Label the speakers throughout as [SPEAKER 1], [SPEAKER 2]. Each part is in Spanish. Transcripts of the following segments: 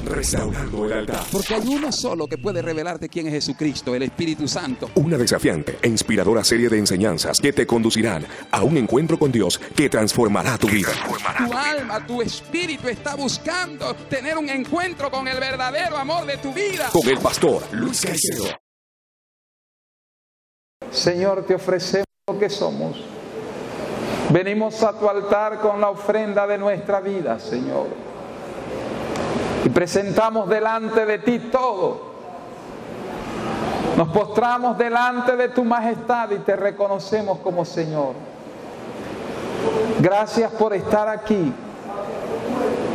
[SPEAKER 1] Restaurando el altar.
[SPEAKER 2] Porque hay uno solo que puede revelarte quién es Jesucristo, el Espíritu Santo.
[SPEAKER 1] Una desafiante e inspiradora serie de enseñanzas que te conducirán a un encuentro con Dios que transformará tu vida.
[SPEAKER 2] Tu alma, tu espíritu está buscando tener un encuentro con el verdadero amor de tu vida.
[SPEAKER 1] Con el pastor Luis Caicedo.
[SPEAKER 3] Señor, te ofrecemos lo que somos. Venimos a tu altar con la ofrenda de nuestra vida, Señor. Y presentamos delante de ti todo. Nos postramos delante de tu majestad y te reconocemos como Señor. Gracias por estar aquí.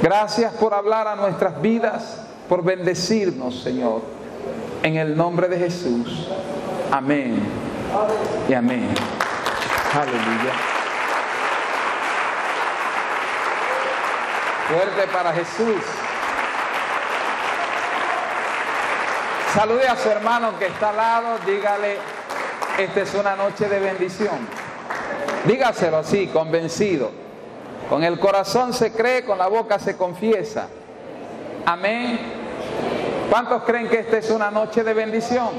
[SPEAKER 3] Gracias por hablar a nuestras vidas, por bendecirnos, Señor. En el nombre de Jesús. Amén y amén. Aleluya. Fuerte para Jesús. Salude a su hermano que está al lado, dígale, esta es una noche de bendición. Dígaselo así, convencido. Con el corazón se cree, con la boca se confiesa. Amén. ¿Cuántos creen que esta es una noche de bendición?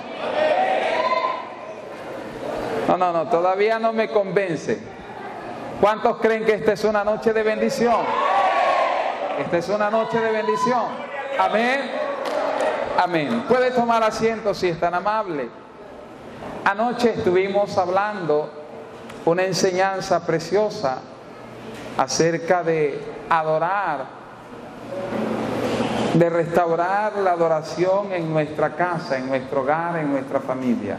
[SPEAKER 3] No, todavía no me convence. ¿Cuántos creen que esta es una noche de bendición? Esta es una noche de bendición. Amén. Amén. Puede tomar asiento si es tan amable. Anoche estuvimos hablando una enseñanza preciosa acerca de adorar, de restaurar la adoración en nuestra casa, en nuestro hogar, en nuestra familia.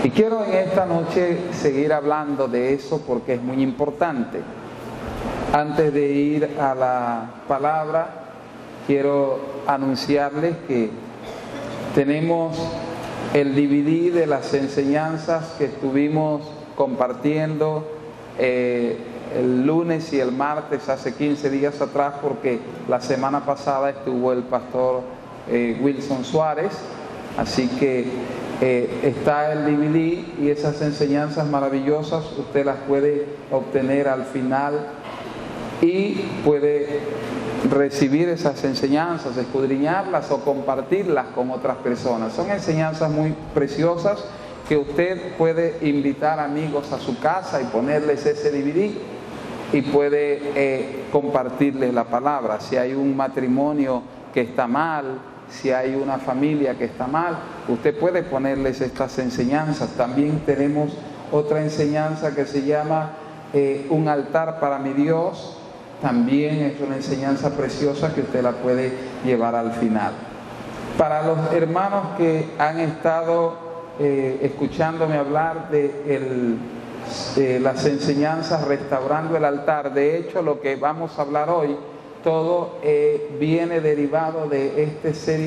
[SPEAKER 3] Y quiero en esta noche seguir hablando de eso porque es muy importante. Antes de ir a la palabra, quiero anunciarles que tenemos el DVD de las enseñanzas que estuvimos compartiendo el lunes y el martes hace 15 días atrás, porque la semana pasada estuvo el pastor Wilson Suárez, así que está el DVD y esas enseñanzas maravillosas usted las puede obtener al final y puede recibir esas enseñanzas, escudriñarlas o compartirlas con otras personas. Son enseñanzas muy preciosas que usted puede invitar amigos a su casa y ponerles ese DVD y puede compartirles la palabra. Si hay un matrimonio que está mal, si hay una familia que está mal, usted puede ponerles estas enseñanzas. También tenemos otra enseñanza que se llama Un altar para mi Dios. También es una enseñanza preciosa que usted la puede llevar al final. Para los hermanos que han estado escuchándome hablar de las enseñanzas restaurando el altar, de hecho lo que vamos a hablar hoy, todo viene derivado de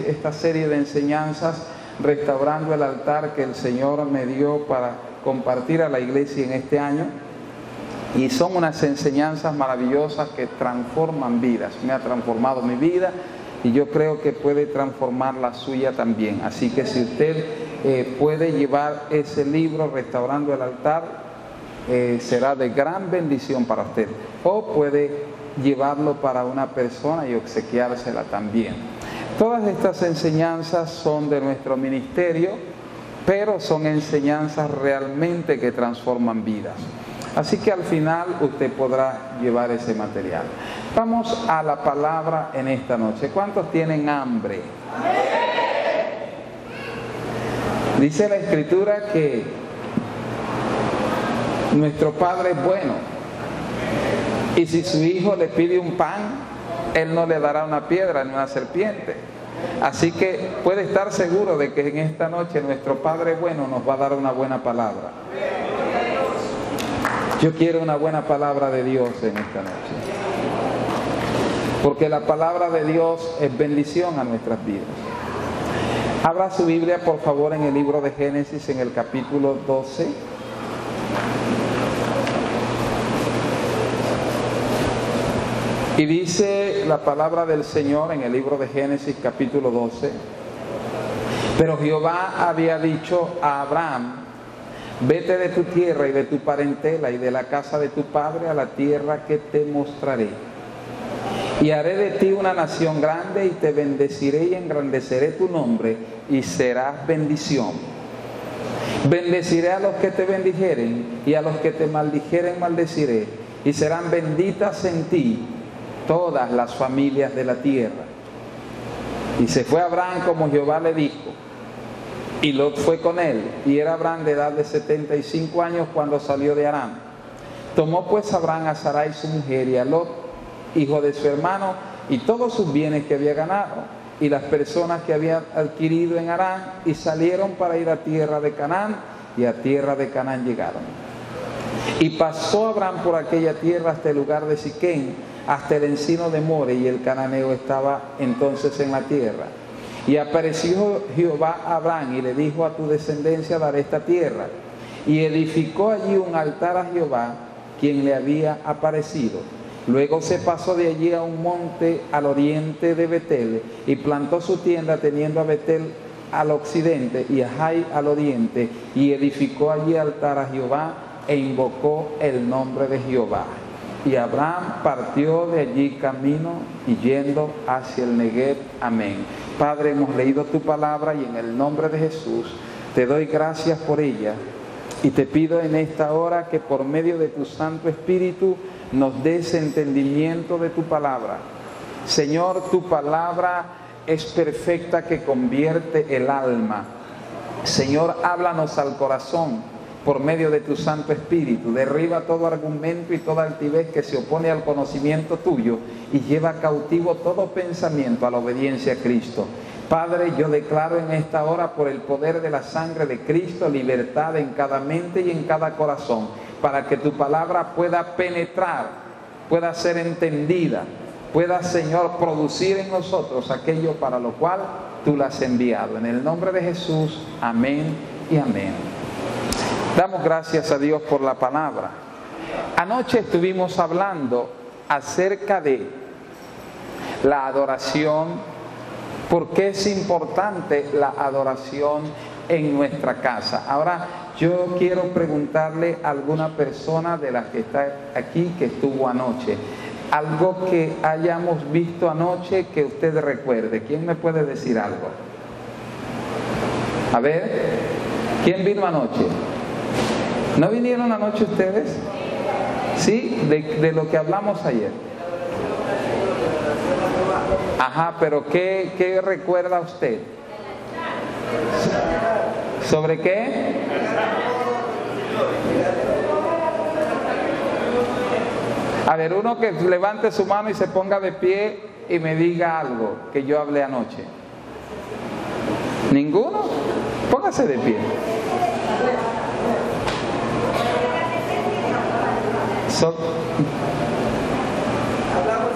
[SPEAKER 3] esta serie de enseñanzas restaurando el altar que el Señor me dio para compartir a la iglesia en este año. Y son unas enseñanzas maravillosas que transforman vidas. Me ha transformado mi vida y yo creo que puede transformar la suya también. Así que si usted puede llevar ese libro, Restaurando el Altar, será de gran bendición para usted. O puede llevarlo para una persona y obsequiársela también. Todas estas enseñanzas son de nuestro ministerio, pero son enseñanzas realmente que transforman vidas. Así que al final usted podrá llevar ese material. Vamos a la palabra en esta noche. ¿Cuántos tienen hambre? Dice la Escritura que nuestro Padre es bueno. Y si su hijo le pide un pan, Él no le dará una piedra ni una serpiente. Así que puede estar seguro de que en esta noche nuestro Padre bueno nos va a dar una buena palabra. Yo quiero una buena palabra de Dios en esta noche. Porque la palabra de Dios es bendición a nuestras vidas. Abra su Biblia, por favor, en el libro de Génesis, en el capítulo 12. Y dice la palabra del Señor en el libro de Génesis, capítulo 12. Pero Jehová había dicho a Abraham: vete de tu tierra y de tu parentela y de la casa de tu padre a la tierra que te mostraré. Y haré de ti una nación grande y te bendeciré y engrandeceré tu nombre y serás bendición. Bendeciré a los que te bendijeren y a los que te maldijeren maldeciré. Y serán benditas en ti todas las familias de la tierra. Y se fue Abraham como Jehová le dijo. Y Lot fue con él. Y era Abraham de edad de 75 años cuando salió de Harán. Tomó pues Abraham a Sarai su mujer y a Lot, hijo de su hermano, y todos sus bienes que había ganado, y las personas que había adquirido en Harán, y salieron para ir a tierra de Canaán, y a tierra de Canaán llegaron. Y pasó Abraham por aquella tierra hasta el lugar de Siquén, hasta el encino de More, y el cananeo estaba entonces en la tierra. Y apareció Jehová a Abraham, y le dijo: a tu descendencia daré esta tierra. Y edificó allí un altar a Jehová, quien le había aparecido. Luego se pasó de allí a un monte al oriente de Betel, y plantó su tienda teniendo a Betel al occidente y a Jai al oriente, y edificó allí altar a Jehová, e invocó el nombre de Jehová. Y Abraham partió de allí camino y yendo hacia el Negev. Amén. Padre, hemos leído tu palabra y en el nombre de Jesús te doy gracias por ella. Y te pido en esta hora que por medio de tu Santo Espíritu nos des entendimiento de tu palabra. Señor, tu palabra es perfecta, que convierte el alma. Señor, háblanos al corazón por medio de tu Santo Espíritu. Derriba todo argumento y toda altivez que se opone al conocimiento tuyo, y lleva cautivo todo pensamiento a la obediencia a Cristo. Padre, yo declaro en esta hora, por el poder de la sangre de Cristo, libertad en cada mente y en cada corazón, para que tu palabra pueda penetrar, pueda ser entendida, pueda, Señor, producir en nosotros aquello para lo cual tú la has enviado. En el nombre de Jesús, amén y amén. Damos gracias a Dios por la palabra. Anoche estuvimos hablando acerca de la adoración, por qué es importante la adoración en nuestra casa. Ahora yo quiero preguntarle a alguna persona de las que está aquí que estuvo anoche, algo que hayamos visto anoche que usted recuerde. ¿Quién me puede decir algo? A ver, ¿quién vino anoche? ¿No vinieron anoche ustedes? Sí, de lo que hablamos ayer. Ajá, pero ¿qué recuerda usted? ¿Sobre qué? A ver, uno que levante su mano y se ponga de pie y me diga algo que yo hablé anoche. ¿Ninguno? Póngase de pie.
[SPEAKER 4] Hablamos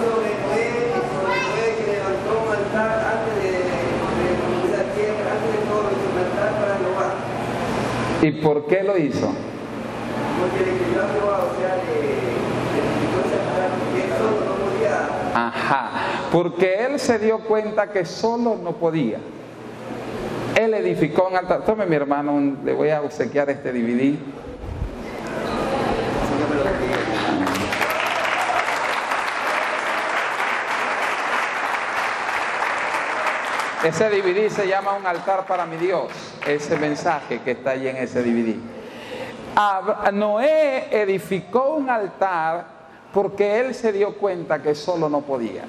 [SPEAKER 4] sobre Noé que levantó un altar antes de construir la tierra, antes de todo, hizo un altar para Jehová.
[SPEAKER 3] ¿Y por qué lo hizo?
[SPEAKER 4] Porque le pidió a Jehová, o sea, le pidió ese altar, porque él solo no podía.
[SPEAKER 3] Ajá, porque él se dio cuenta que solo no podía. Él edificó un altar. Tome, mi hermano, le voy a obsequiar este DVD. Ese DVD se llama Un altar para mi Dios. Ese mensaje que está allí en ese DVD. Noé edificó un altar porque él se dio cuenta que solo no podía.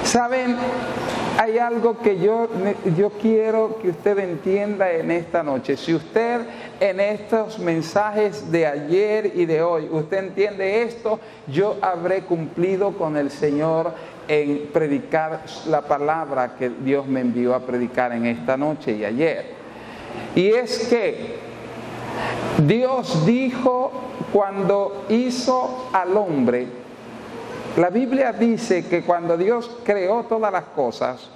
[SPEAKER 3] ¿Saben? Hay algo que yo quiero que usted entienda en esta noche. Si usted en estos mensajes de ayer y de hoy, usted entiende esto, yo habré cumplido con el Señor en predicar la palabra que Dios me envió a predicar en esta noche y ayer. Y es que Dios dijo cuando hizo al hombre, la Biblia dice que cuando Dios creó todas las cosas,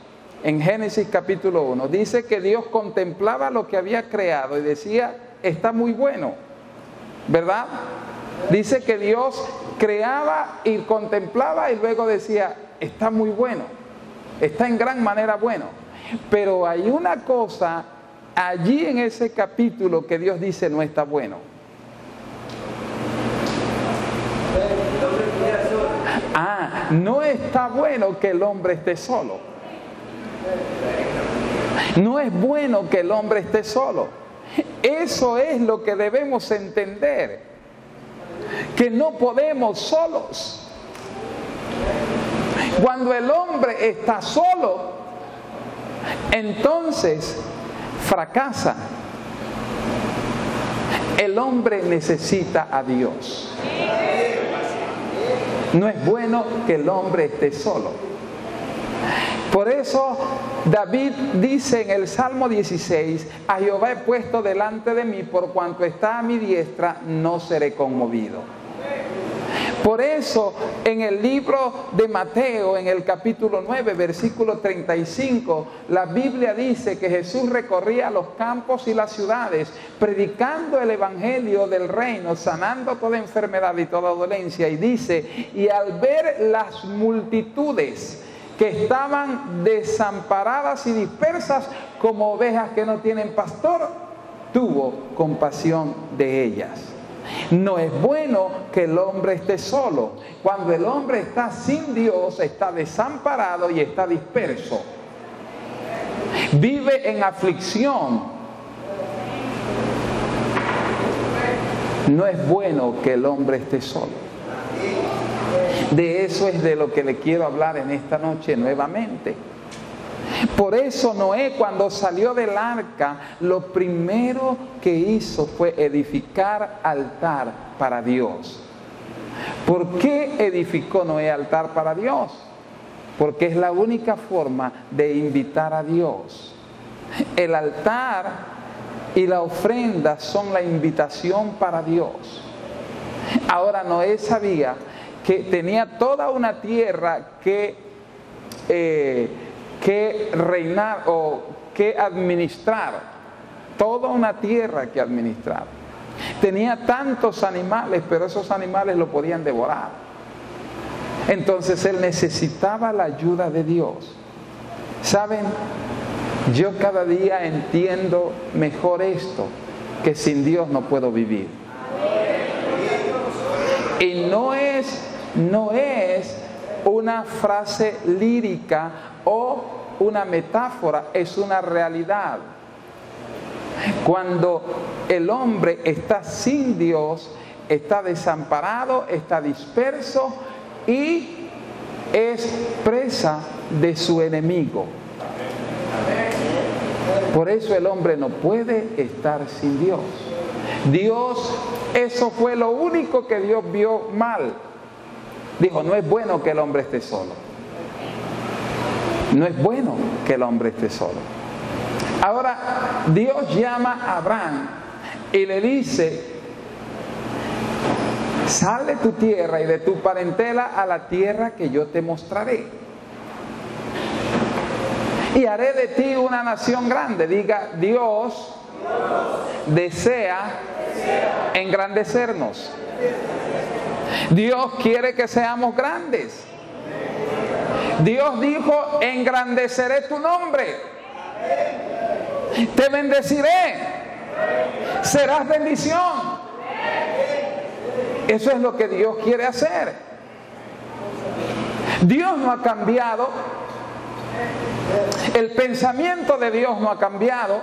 [SPEAKER 3] en Génesis capítulo 1, dice que Dios contemplaba lo que había creado y decía, está muy bueno, ¿verdad? Dice que Dios creaba y contemplaba y luego decía, está muy bueno, está en gran manera bueno. Pero hay una cosa allí en ese capítulo que Dios dice no está bueno. No está bueno que el hombre esté solo. No es bueno que el hombre esté solo. Eso es lo que debemos entender, que no podemos solos. Cuando el hombre está solo, entonces fracasa. El hombre necesita a Dios. No es bueno que el hombre esté solo. Por eso David dice en el Salmo 16: a Jehová he puesto delante de mí, por cuanto está a mi diestra, no seré conmovido. Por eso en el libro de Mateo, en el capítulo 9, versículo 35, la Biblia dice que Jesús recorría los campos y las ciudades, predicando el evangelio del reino, sanando toda enfermedad y toda dolencia. Y dice, y al ver las multitudes que estaban desamparadas y dispersas como ovejas que no tienen pastor, tuvo compasión de ellas. No es bueno que el hombre esté solo. Cuando el hombre está sin Dios, está desamparado y está disperso. Vive en aflicción. No es bueno que el hombre esté solo. De eso es de lo que le quiero hablar en esta noche nuevamente. Por eso Noé, cuando salió del arca, lo primero que hizo fue edificar altar para Dios. ¿Por qué edificó Noé altar para Dios? Porque es la única forma de invitar a Dios. El altar y la ofrenda son la invitación para Dios. Ahora Noé sabía que tenía toda una tierra que reinar o que administrar, toda una tierra que administrar. Tenía tantos animales, pero esos animales lo podían devorar. Entonces él necesitaba la ayuda de Dios. ¿Saben? Yo cada día entiendo mejor esto, que sin Dios no puedo vivir. Y no es una frase lírica o una metáfora, es una realidad. Cuando el hombre está sin Dios, está desamparado, está disperso y es presa de su enemigo. Por eso el hombre no puede estar sin Dios. Dios, eso fue lo único que Dios vio mal. Dijo, no es bueno que el hombre esté solo. No es bueno que el hombre esté solo. Ahora, Dios llama a Abraham y le dice, sal de tu tierra y de tu parentela a la tierra que yo te mostraré. Y haré de ti una nación grande. Diga, Dios desea engrandecernos. Dios quiere que seamos grandes. Dios dijo, engrandeceré tu nombre. Te bendeciré. Serás bendición. Eso es lo que Dios quiere hacer. Dios no ha cambiado. El pensamiento de Dios no ha cambiado.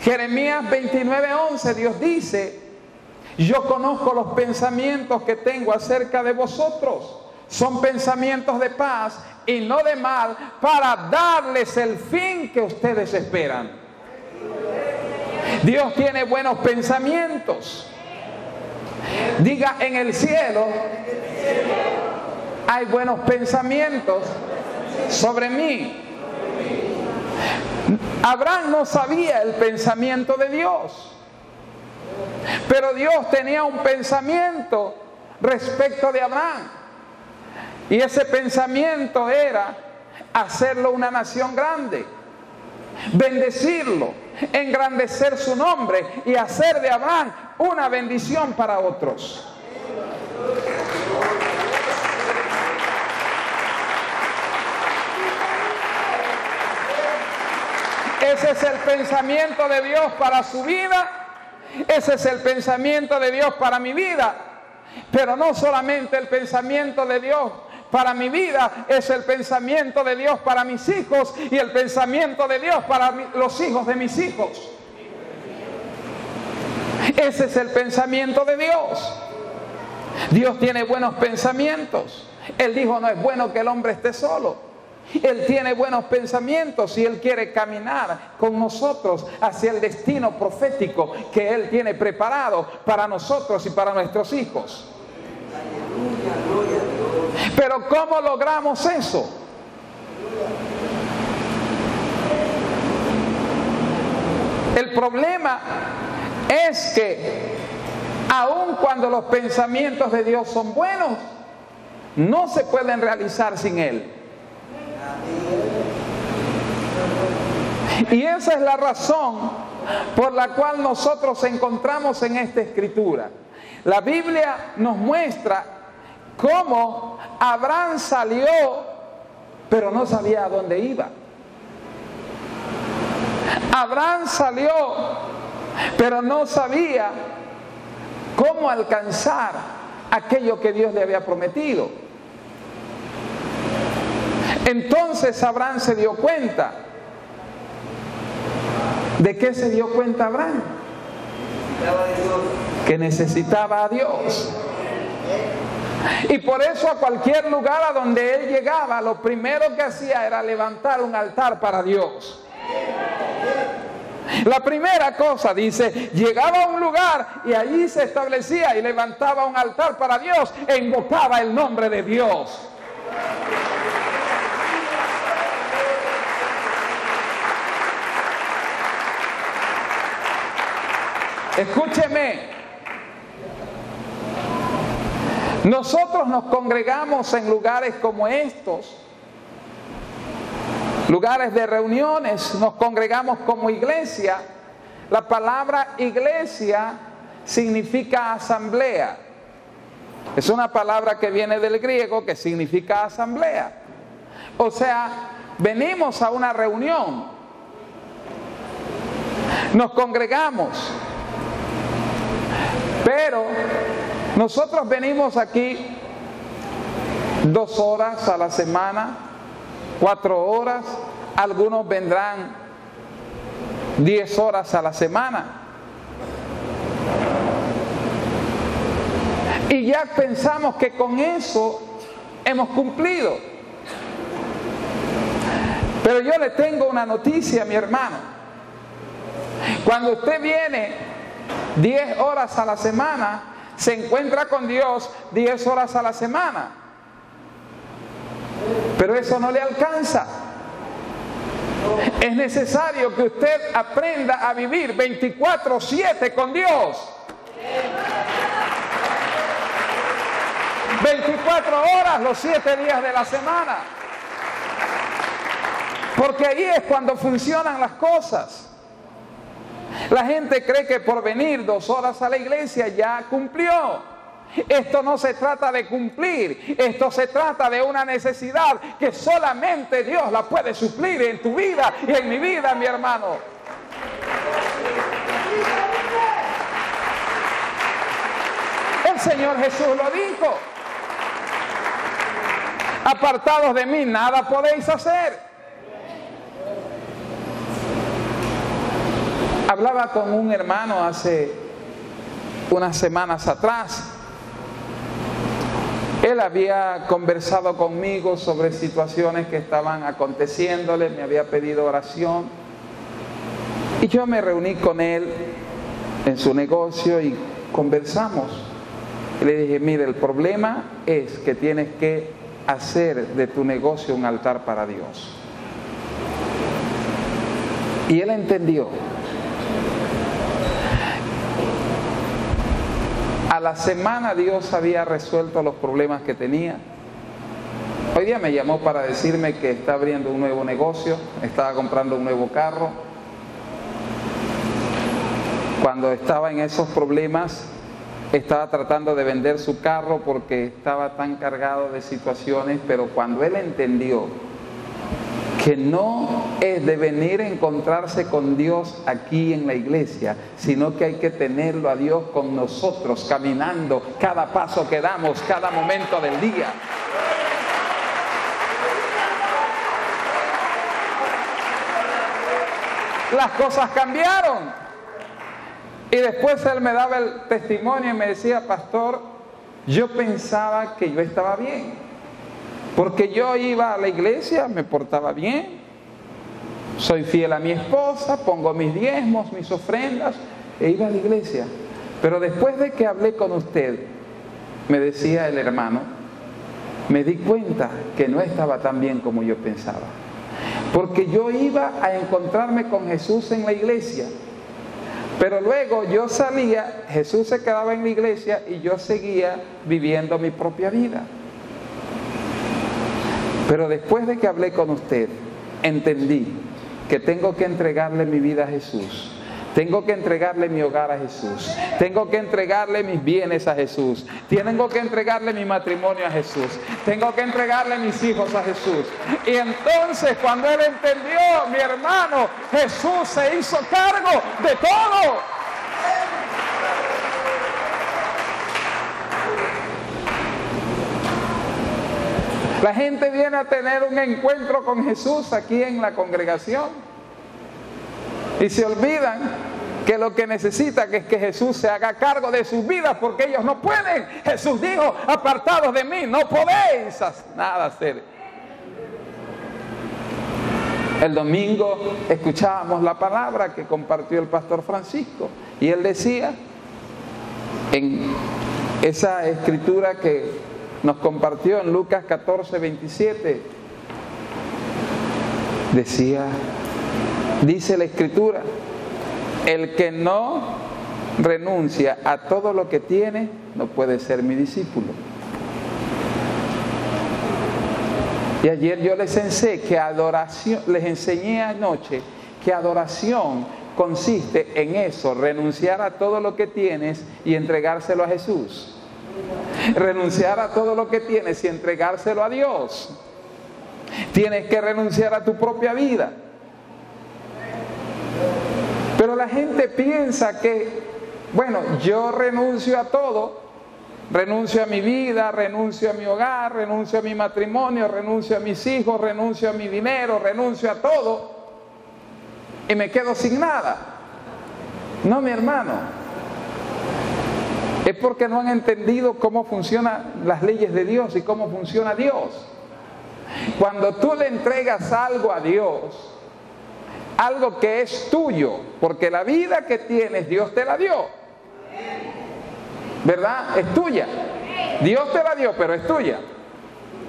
[SPEAKER 3] Jeremías 29:11, Dios dice, yo conozco los pensamientos que tengo acerca de vosotros. Son pensamientos de paz y no de mal, para darles el fin que ustedes esperan. Dios tiene buenos pensamientos. Diga, en el cielo hay buenos pensamientos sobre mí. Abraham no sabía el pensamiento de Dios, pero Dios tenía un pensamiento respecto de Abraham, y ese pensamiento era hacerlo una nación grande, bendecirlo, engrandecer su nombre y hacer de Abraham una bendición para otros. Ese es el pensamiento de Dios para su vida. Ese es el pensamiento de Dios para mi vida. Pero no solamente el pensamiento de Dios para mi vida, es el pensamiento de Dios para mis hijos y el pensamiento de Dios para los hijos de mis hijos. Ese es el pensamiento de Dios. Dios tiene buenos pensamientos. Él dijo, no es bueno que el hombre esté solo. Él tiene buenos pensamientos y Él quiere caminar con nosotros hacia el destino profético que Él tiene preparado para nosotros y para nuestros hijos. Pero ¿cómo logramos eso? El problema es que aun cuando los pensamientos de Dios son buenos, no se pueden realizar sin Él. Y esa es la razón por la cual nosotros encontramos en esta escritura. La Biblia nos muestra cómo Abraham salió, pero no sabía a dónde iba. Abraham salió, pero no sabía cómo alcanzar aquello que Dios le había prometido. Entonces Abraham se dio cuenta. ¿De qué se dio cuenta Abraham? Que necesitaba a Dios. Y por eso a cualquier lugar a donde él llegaba, lo primero que hacía era levantar un altar para Dios. La primera cosa, dice, llegaba a un lugar y allí se establecía y levantaba un altar para Dios e invocaba el nombre de Dios. Escúcheme, nosotros nos congregamos en lugares como estos, lugares de reuniones, nos congregamos como iglesia. La palabra iglesia significa asamblea. Es una palabra que viene del griego que significa asamblea. O sea, venimos a una reunión, nos congregamos. Pero nosotros venimos aquí 2 horas a la semana, 4 horas, algunos vendrán 10 horas a la semana. Y ya pensamos que con eso hemos cumplido. Pero yo le tengo una noticia, mi hermano. Cuando usted viene 10 horas a la semana, se encuentra con Dios 10 horas a la semana. Pero eso no le alcanza. Es necesario que usted aprenda a vivir 24/7 con Dios. 24 horas los 7 días de la semana. Porque ahí es cuando funcionan las cosas. La gente cree que por venir 2 horas a la iglesia ya cumplió. Esto no se trata de cumplir, esto se trata de una necesidad que solamente Dios la puede suplir en tu vida y en mi vida, mi hermano. El Señor Jesús lo dijo: apartados de mí nada podéis hacer. Hablaba con un hermano hace unas semanas atrás. Él había conversado conmigo sobre situaciones que estaban aconteciéndole, me había pedido oración. Y yo me reuní con él en su negocio y conversamos. Y le dije, mire, el problema es que tienes que hacer de tu negocio un altar para Dios. Y él entendió. A la semana Dios había resuelto los problemas que tenía. Hoy día me llamó para decirme que está abriendo un nuevo negocio, estaba comprando un nuevo carro. Cuando estaba en esos problemas, estaba tratando de vender su carro porque estaba tan cargado de situaciones, pero cuando él entendió que no es de venir a encontrarse con Dios aquí en la iglesia, sino que hay que tenerlo a Dios con nosotros, caminando cada paso que damos, cada momento del día. Las cosas cambiaron. Y después él me daba el testimonio y me decía: pastor, yo pensaba que yo estaba bien, porque yo iba a la iglesia, me portaba bien, soy fiel a mi esposa, pongo mis diezmos, mis ofrendas, e iba a la iglesia. Pero después de que hablé con usted, me decía el hermano, me di cuenta que no estaba tan bien como yo pensaba, porque yo iba a encontrarme con Jesús en la iglesia, pero luego yo salía, Jesús se quedaba en la iglesia y yo seguía viviendo mi propia vida. Pero después de que hablé con usted, entendí que tengo que entregarle mi vida a Jesús. Tengo que entregarle mi hogar a Jesús. Tengo que entregarle mis bienes a Jesús. Tengo que entregarle mi matrimonio a Jesús. Tengo que entregarle mis hijos a Jesús. Y entonces, cuando él entendió, mi hermano, Jesús se hizo cargo de todo. La gente viene a tener un encuentro con Jesús aquí en la congregación y se olvidan que lo que necesita es que Jesús se haga cargo de sus vidas, porque ellos no pueden. Jesús dijo: apartados de mí, no podéis nada hacer. El domingo escuchábamos la palabra que compartió el pastor Francisco, y él decía en esa escritura que nos compartió en Lucas 14:27, dice la escritura: el que no renuncia a todo lo que tiene no puede ser mi discípulo. Y ayer yo les enseñé anoche que adoración consiste en eso, renunciar a todo lo que tienes y entregárselo a Jesús. Renunciar a todo lo que tienes y entregárselo a Dios. Tienes que renunciar a tu propia vida. Pero la gente piensa que, bueno, yo renuncio a todo, renuncio a mi vida, renuncio a mi hogar, renuncio a mi matrimonio, renuncio a mis hijos, renuncio a mi dinero, renuncio a todo y me quedo sin nada. No, mi hermano, es porque no han entendido cómo funcionan las leyes de Dios y cómo funciona Dios. Cuando tú le entregas algo a Dios, algo que es tuyo, porque la vida que tienes Dios te la dio, ¿verdad? Es tuya. Dios te la dio, pero es tuya.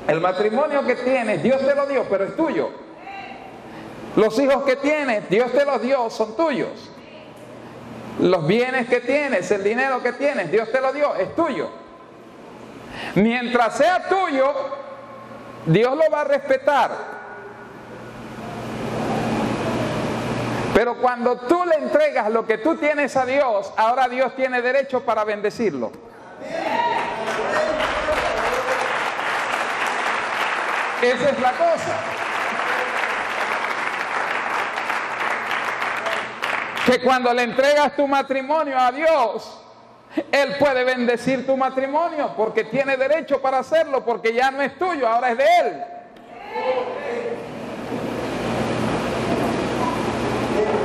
[SPEAKER 3] El matrimonio que tienes Dios te lo dio, pero es tuyo. Los hijos que tienes Dios te los dio, son tuyos. Los bienes que tienes, el dinero que tienes Dios te lo dio, es tuyo. Mientras sea tuyo, Dios lo va a respetar. Pero cuando tú le entregas lo que tú tienes a Dios, ahora Dios tiene derecho para bendecirlo. Esa es la cosa. Que cuando le entregas tu matrimonio a Dios, Él puede bendecir tu matrimonio, porque tiene derecho para hacerlo, porque ya no es tuyo, ahora es de Él.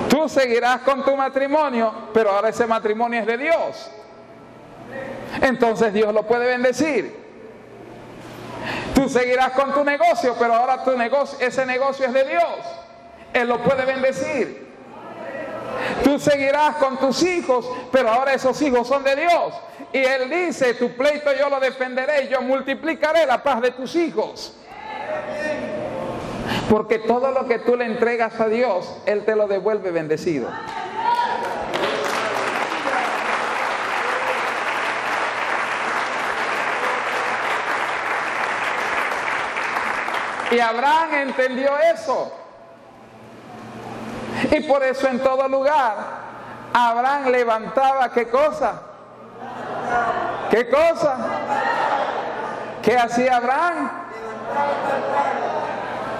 [SPEAKER 3] Tú seguirás con tu matrimonio, pero ahora ese matrimonio es de Dios. Entonces Dios lo puede bendecir. Tú seguirás con tu negocio, pero ahora ese negocio es de Dios. Él lo puede bendecir. Tú seguirás con tus hijos, pero ahora esos hijos son de Dios. Y Él dice: tu pleito yo lo defenderé, yo multiplicaré la paz de tus hijos. Porque todo lo que tú le entregas a Dios, Él te lo devuelve bendecido. Y Abraham entendió eso. Y por eso en todo lugar Abraham levantaba, ¿qué cosa? ¿Qué cosa? ¿Qué hacía Abraham?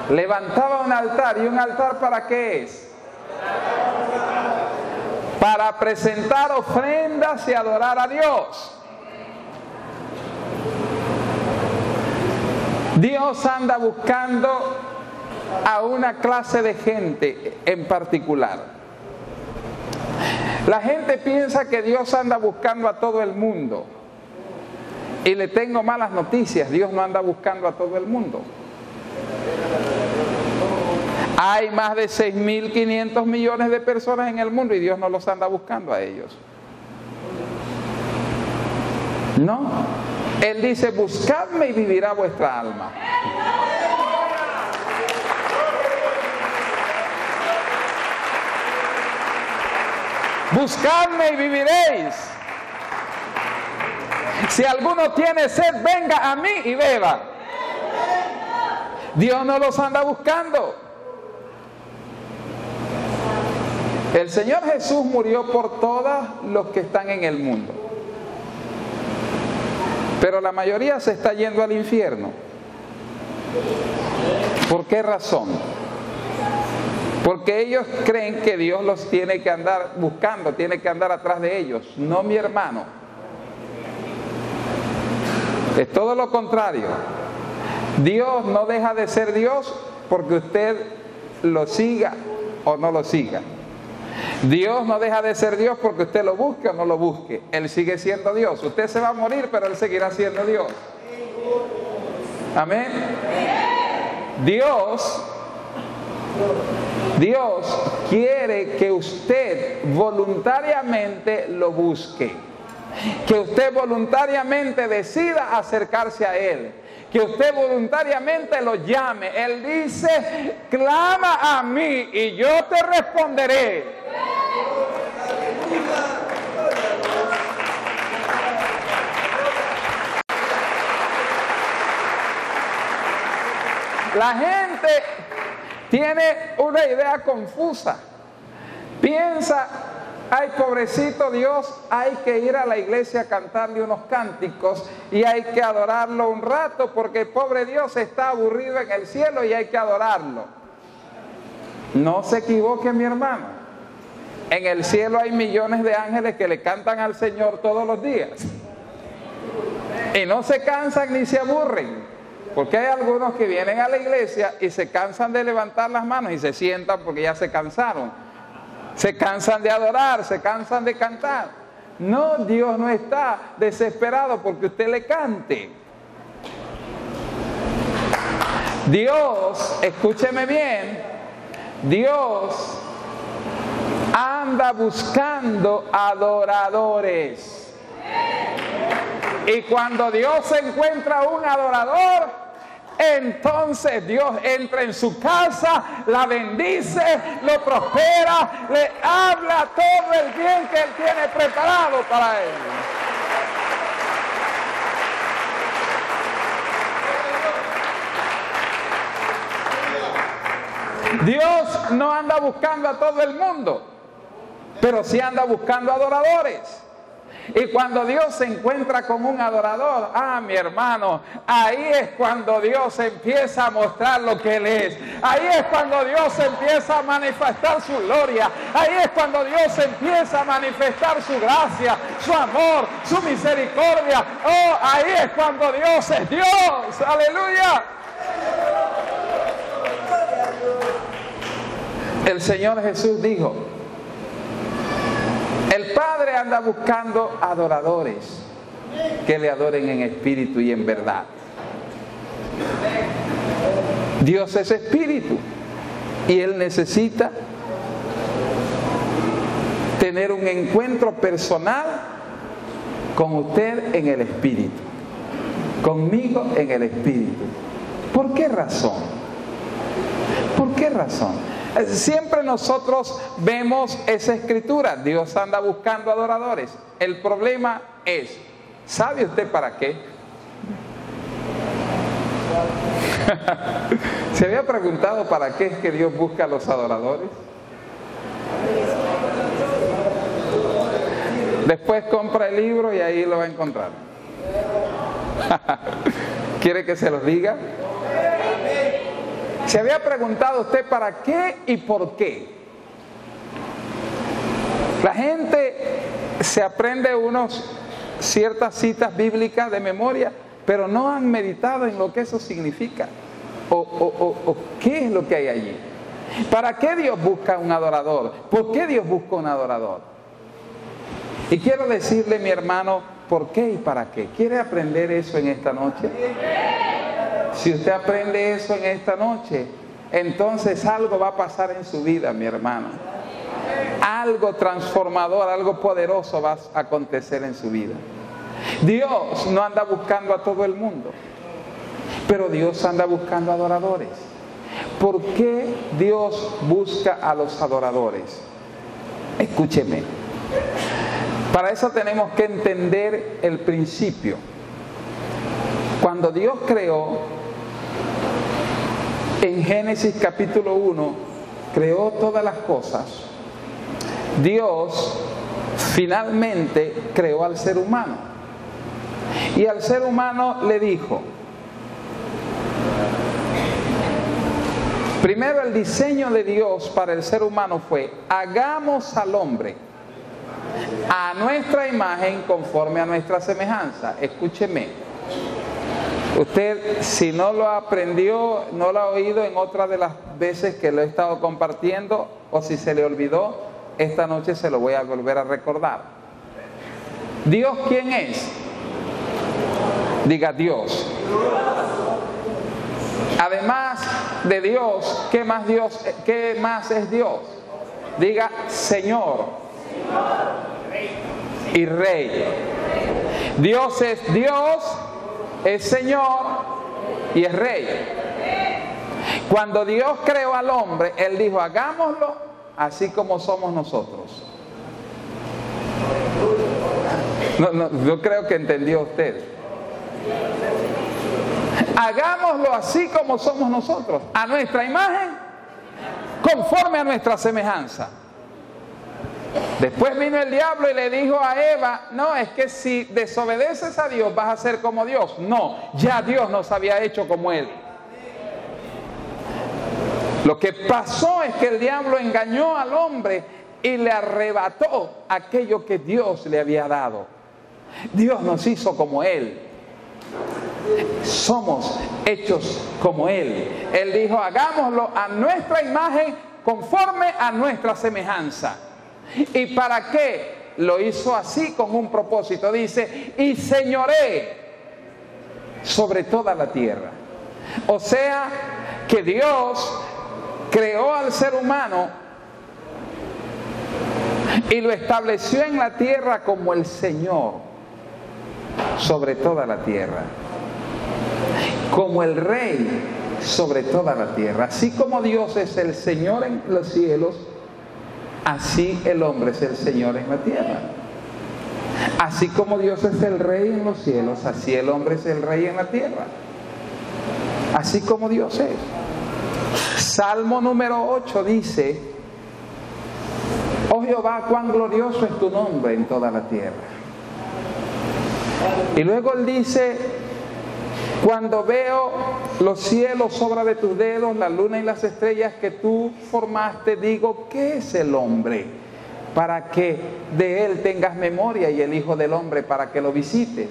[SPEAKER 3] Levantaba un altar. ¿Y un altar para qué es? Para presentar ofrendas y adorar a Dios. Dios anda buscando a una clase de gente en particular. La gente piensa que Dios anda buscando a todo el mundo. Y le tengo malas noticias, Dios no anda buscando a todo el mundo. Hay más de 6.500 millones de personas en el mundo y Dios no los anda buscando a ellos. No. Él dice, buscadme y vivirá vuestra alma. Buscadme y viviréis. Si alguno tiene sed, venga a mí y beba. Dios no los anda buscando. El Señor Jesús murió por todos los que están en el mundo. Pero la mayoría se está yendo al infierno. ¿Por qué razón? Porque ellos creen que Dios los tiene que andar buscando, tiene que andar atrás de ellos. No, mi hermano. Es todo lo contrario. Dios no deja de ser Dios porque usted lo siga o no lo siga. Dios no deja de ser Dios porque usted lo busque o no lo busque. Él sigue siendo Dios. Usted se va a morir, pero Él seguirá siendo Dios. Amén. Dios quiere que usted voluntariamente lo busque. Que usted voluntariamente decida acercarse a Él. Que usted voluntariamente lo llame. Él dice, clama a mí y yo te responderé. La gente tiene una idea confusa. Piensa, ay, pobrecito Dios, hay que ir a la iglesia a cantarle unos cánticos y hay que adorarlo un rato porque el pobre Dios está aburrido en el cielo y hay que adorarlo. No se equivoque, mi hermano. En el cielo hay millones de ángeles que le cantan al Señor todos los días. Y no se cansan ni se aburren. Porque hay algunos que vienen a la iglesia y se cansan de levantar las manos y se sientan porque ya se cansaron. Se cansan de adorar, se cansan de cantar. No, Dios no está desesperado porque usted le cante. Dios, escúcheme bien, Dios anda buscando adoradores. Y cuando Dios encuentra un adorador, entonces Dios entra en su casa, la bendice, lo prospera, le habla todo el bien que Él tiene preparado para él. Dios no anda buscando a todo el mundo, pero sí anda buscando adoradores. Y cuando Dios se encuentra con un adorador, mi hermano, ahí es cuando Dios empieza a mostrar lo que Él es. Ahí es cuando Dios empieza a manifestar su gloria. Ahí es cuando Dios empieza a manifestar su gracia, su amor, su misericordia. Oh, ahí es cuando Dios es Dios. Aleluya. El Señor Jesús dijo, el Padre anda buscando adoradores que le adoren en espíritu y en verdad. Dios es espíritu y Él necesita tener un encuentro personal con usted en el espíritu, conmigo en el espíritu. ¿Por qué razón? ¿Por qué razón? Siempre nosotros vemos esa escritura, Dios anda buscando adoradores. El problema es, ¿sabe usted para qué? ¿Se había preguntado para qué es que Dios busca a los adoradores? Después compra el libro y ahí lo va a encontrar. ¿Quiere que se los diga? ¿Se había preguntado usted para qué y por qué? La gente se aprende ciertas citas bíblicas de memoria, pero no han meditado en lo que eso significa o qué es lo que hay allí. ¿Para qué Dios busca un adorador? ¿Por qué Dios busca un adorador? Y quiero decirle, mi hermano, ¿por qué y para qué? ¿Quiere aprender eso en esta noche? Si usted aprende eso en esta noche, entonces algo va a pasar en su vida, mi hermano. Algo transformador, algo poderoso va a acontecer en su vida. Dios no anda buscando a todo el mundo, pero Dios anda buscando adoradores. ¿Por qué Dios busca a los adoradores? Escúcheme. Para eso tenemos que entender el principio. Cuando Dios creó, en Génesis capítulo 1, creó todas las cosas. Dios finalmente creó al ser humano. Y al ser humano le dijo, primero el diseño de Dios para el ser humano fue, hagamos al hombre a nuestra imagen conforme a nuestra semejanza. Escúcheme. Usted, si no lo aprendió, no lo ha oído en otra de las veces que lo he estado compartiendo, o si se le olvidó, esta noche se lo voy a volver a recordar. ¿Dios quién es? Diga Dios. Además de Dios, ¿qué más es Dios? Diga Señor y Rey. Dios es Dios, es Señor y es Rey. Cuando Dios creó al hombre, Él dijo, hagámoslo así como somos nosotros. No creo que entendió usted. Hagámoslo así como somos nosotros, a nuestra imagen, conforme a nuestra semejanza. Después vino el diablo y le dijo a Eva, no, es que si desobedeces a Dios vas a ser como Dios. No, ya Dios nos había hecho como Él. Lo que pasó es que el diablo engañó al hombre y le arrebató aquello que Dios le había dado. Dios nos hizo como Él. Somos hechos como Él. Él dijo, hagámoslo a nuestra imagen conforme a nuestra semejanza. ¿Y para qué? Lo hizo así con un propósito. Dice, y señoré sobre toda la tierra. O sea, que Dios creó al ser humano y lo estableció en la tierra como el Señor sobre toda la tierra, como el Rey sobre toda la tierra. Así como Dios es el Señor en los cielos, así el hombre es el Señor en la tierra. Así como Dios es el Rey en los cielos, así el hombre es el Rey en la tierra. Así como Dios es. Salmo número 8 dice, oh Jehová, cuán glorioso es tu nombre en toda la tierra. Y luego él dice, cuando veo los cielos, obra de tus dedos, la luna y las estrellas que tú formaste, digo, ¿qué es el hombre? Para que de él tengas memoria, y el Hijo del Hombre para que lo visites.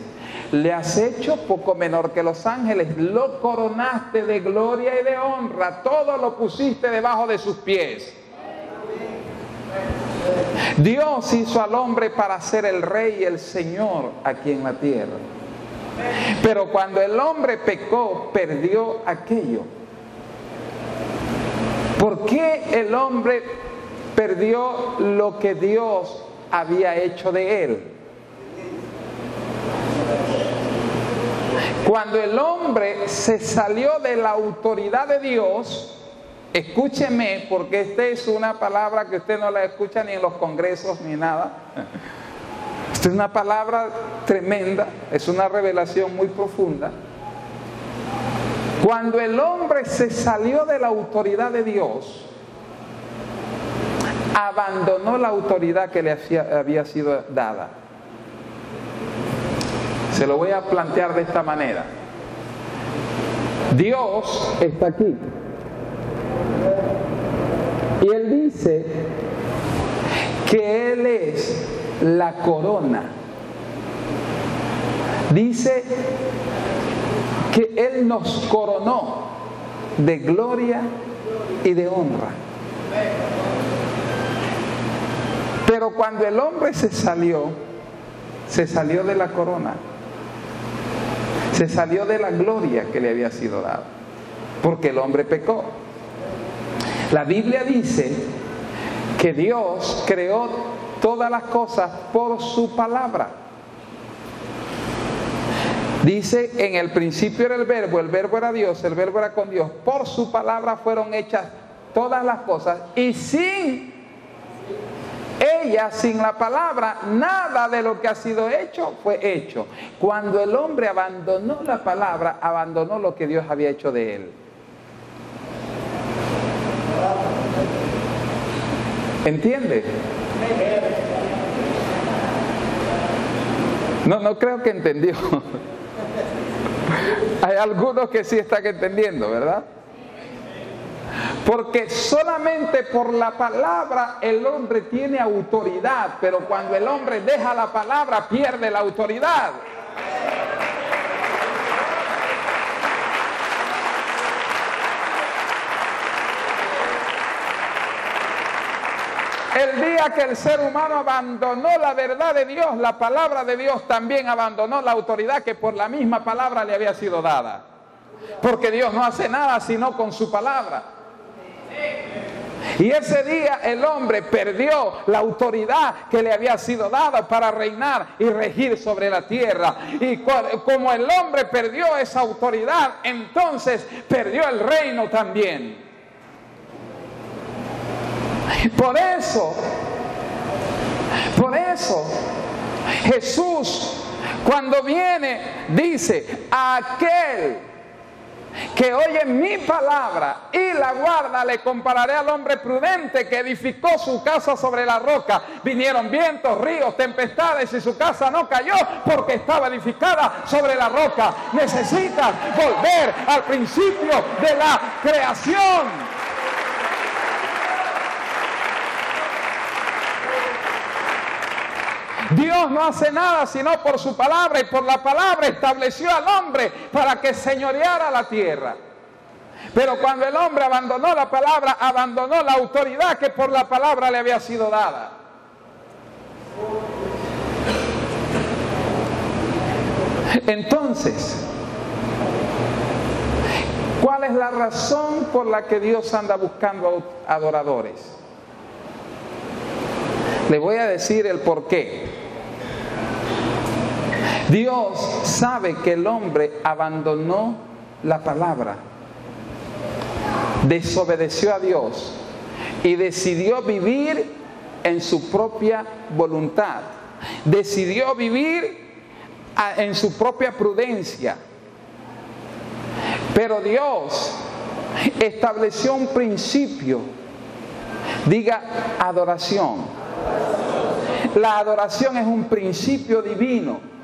[SPEAKER 3] Le has hecho poco menor que los ángeles, lo coronaste de gloria y de honra, todo lo pusiste debajo de sus pies. Dios hizo al hombre para ser el Rey y el Señor aquí en la tierra. Pero cuando el hombre pecó, perdió aquello. ¿Por qué el hombre perdió lo que Dios había hecho de él? Cuando el hombre se salió de la autoridad de Dios, escúcheme, porque esta es una palabra que usted no la escucha ni en los congresos ni nada. Esta es una palabra tremenda, es una revelación muy profunda. Cuando el hombre se salió de la autoridad de Dios, abandonó la autoridad que le había sido dada. Se lo voy a plantear de esta manera. Dios está aquí. dice que Él es la corona. Dice que Él nos coronó de gloria y de honra. Pero cuando el hombre se salió de la corona, se salió de la gloria que le había sido dada, porque el hombre pecó. La Biblia dice que Dios creó todas las cosas por su palabra. Dice, en el principio era el verbo era Dios, el verbo era con Dios. Por su palabra fueron hechas todas las cosas, y sin ella, sin la palabra, nada de lo que ha sido hecho fue hecho. Cuando el hombre abandonó la palabra, abandonó lo que Dios había hecho de él. ¿Entiende? No creo que entendió. Hay algunos que sí están entendiendo, ¿verdad? Porque solamente por la palabra el hombre tiene autoridad, pero cuando el hombre deja la palabra pierde la autoridad. El día que el ser humano abandonó la verdad de Dios, la palabra de Dios también abandonó la autoridad que por la misma palabra le había sido dada. Porque Dios no hace nada sino con su palabra. Y ese día el hombre perdió la autoridad que le había sido dada para reinar y regir sobre la tierra. Y como el hombre perdió esa autoridad, entonces perdió el reino también. Por eso Jesús, cuando viene, dice: aquel que oye mi palabra y la guarda, le compararé al hombre prudente que edificó su casa sobre la roca. Vinieron vientos, ríos, tempestades y su casa no cayó porque estaba edificada sobre la roca. Necesitas volver al principio de la creación. Dios no hace nada sino por su palabra, y por la palabra estableció al hombre para que señoreara la tierra. Pero cuando el hombre abandonó la palabra, abandonó la autoridad que por la palabra le había sido dada. Entonces, ¿cuál es la razón por la que Dios anda buscando adoradores? Le voy a decir el porqué. Dios sabe que el hombre abandonó la palabra, desobedeció a Dios y decidió vivir en su propia voluntad. Decidió vivir en su propia prudencia. Pero Dios estableció un principio. Diga adoración. La adoración es un principio divino.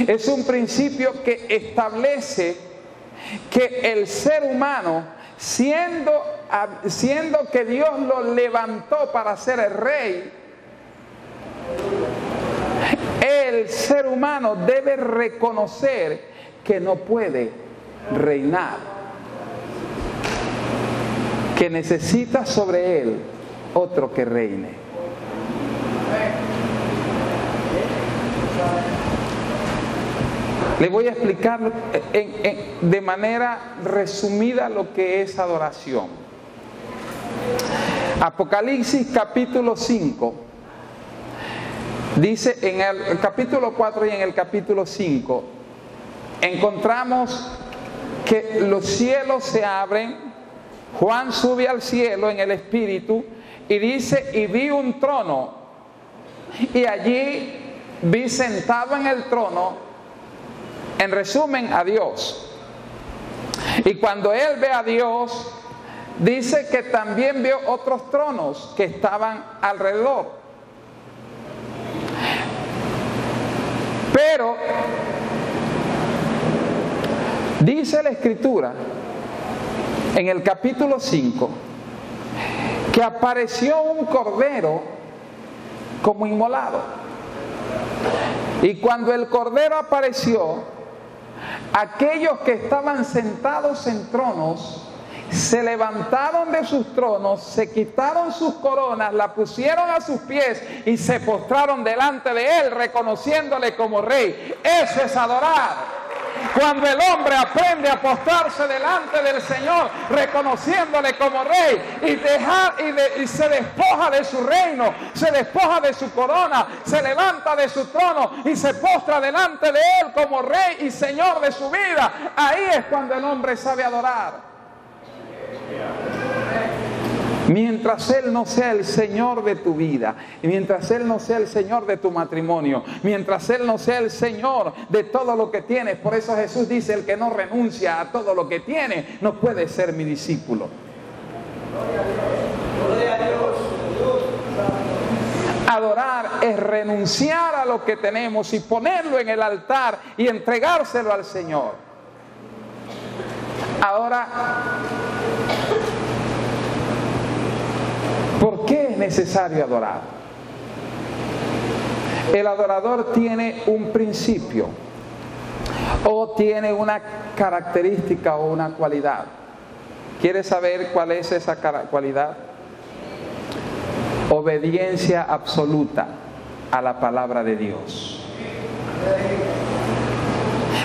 [SPEAKER 3] Es un principio que establece que el ser humano, siendo que Dios lo levantó para ser el rey, el ser humano debe reconocer que no puede reinar, que necesita sobre él otro que reine. Le voy a explicar de manera resumida lo que es adoración. Apocalipsis capítulo 5 dice, en el capítulo 4 y en el capítulo 5 encontramos que los cielos se abren. Juan sube al cielo en el espíritu y dice: y vi un trono, y allí vi sentado en el trono, en resumen, a Dios. Y cuando él ve a Dios, dice que también vio otros tronos que estaban alrededor. Pero dice la Escritura en el capítulo 5 que apareció un cordero como inmolado. Y cuando el cordero apareció, aquellos que estaban sentados en tronos se levantaron de sus tronos, se quitaron sus coronas, la pusieron a sus pies y se postraron delante de él, reconociéndole como rey. Eso es adorar. Cuando el hombre aprende a postrarse delante del Señor, reconociéndole como rey y se despoja de su reino, se despoja de su corona, se levanta de su trono y se postra delante de él como rey y señor de su vida, ahí es cuando el hombre sabe adorar. Mientras Él no sea el Señor de tu vida, y mientras Él no sea el Señor de tu matrimonio, mientras Él no sea el Señor de todo lo que tienes. Por eso Jesús dice: el que no renuncia a todo lo que tiene no puede ser mi discípulo. Adorar es renunciar a lo que tenemos y ponerlo en el altar y entregárselo al Señor. Ahora, ¿por qué es necesario adorar? El adorador tiene un principio o tiene una característica o una cualidad. ¿Quieres saber cuál es esa cualidad? Obediencia absoluta a la palabra de Dios.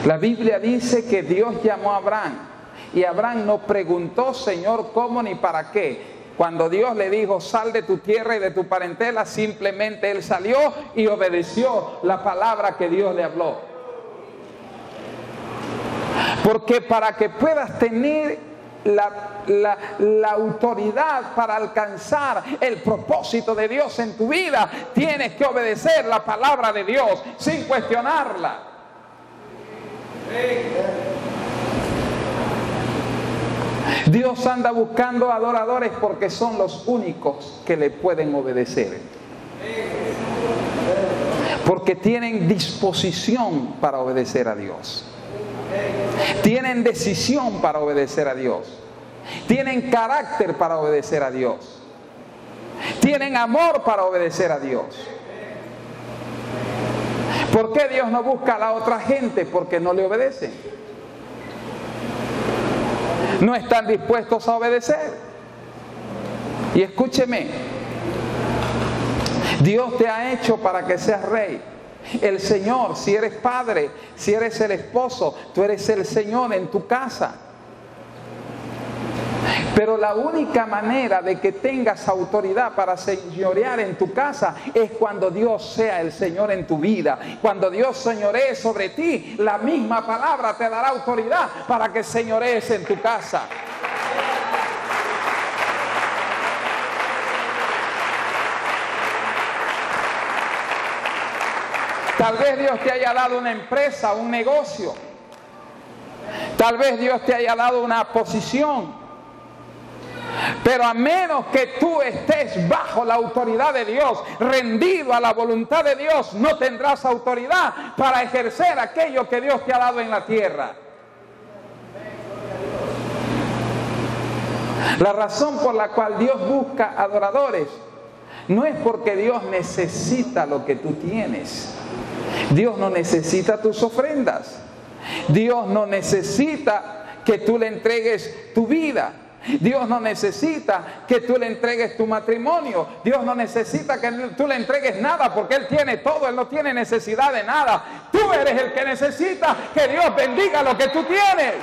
[SPEAKER 3] La Biblia dice que Dios llamó a Abraham y Abraham no preguntó: Señor, ¿cómo ni para qué? Cuando Dios le dijo: sal de tu tierra y de tu parentela, simplemente él salió y obedeció la palabra que Dios le habló. Porque para que puedas tener la autoridad para alcanzar el propósito de Dios en tu vida, tienes que obedecer la palabra de Dios sin cuestionarla. Dios anda buscando adoradores porque son los únicos que le pueden obedecer. Porque tienen disposición para obedecer a Dios. Tienen decisión para obedecer a Dios. Tienen carácter para obedecer a Dios. Tienen amor para obedecer a Dios. ¿Por qué Dios no busca a la otra gente? Porque no le obedecen. No están dispuestos a obedecer. Y escúcheme, Dios te ha hecho para que seas rey. El Señor, si eres padre, si eres el esposo, tú eres el Señor en tu casa. Pero la única manera de que tengas autoridad para señorear en tu casa es cuando Dios sea el Señor en tu vida. Cuando Dios señoree sobre ti, la misma palabra te dará autoridad para que señorees en tu casa. Tal vez Dios te haya dado una empresa, un negocio. Tal vez Dios te haya dado una posición. Pero a menos que tú estés bajo la autoridad de Dios, rendido a la voluntad de Dios, no tendrás autoridad para ejercer aquello que Dios te ha dado en la tierra. La razón por la cual Dios busca adoradores no es porque Dios necesita lo que tú tienes. Dios no necesita tus ofrendas. Dios no necesita que tú le entregues tu vida. Dios no necesita que tú le entregues tu matrimonio. Dios no necesita que tú le entregues nada porque Él tiene todo. Él no tiene necesidad de nada. Tú eres el que necesita que Dios bendiga lo que tú tienes.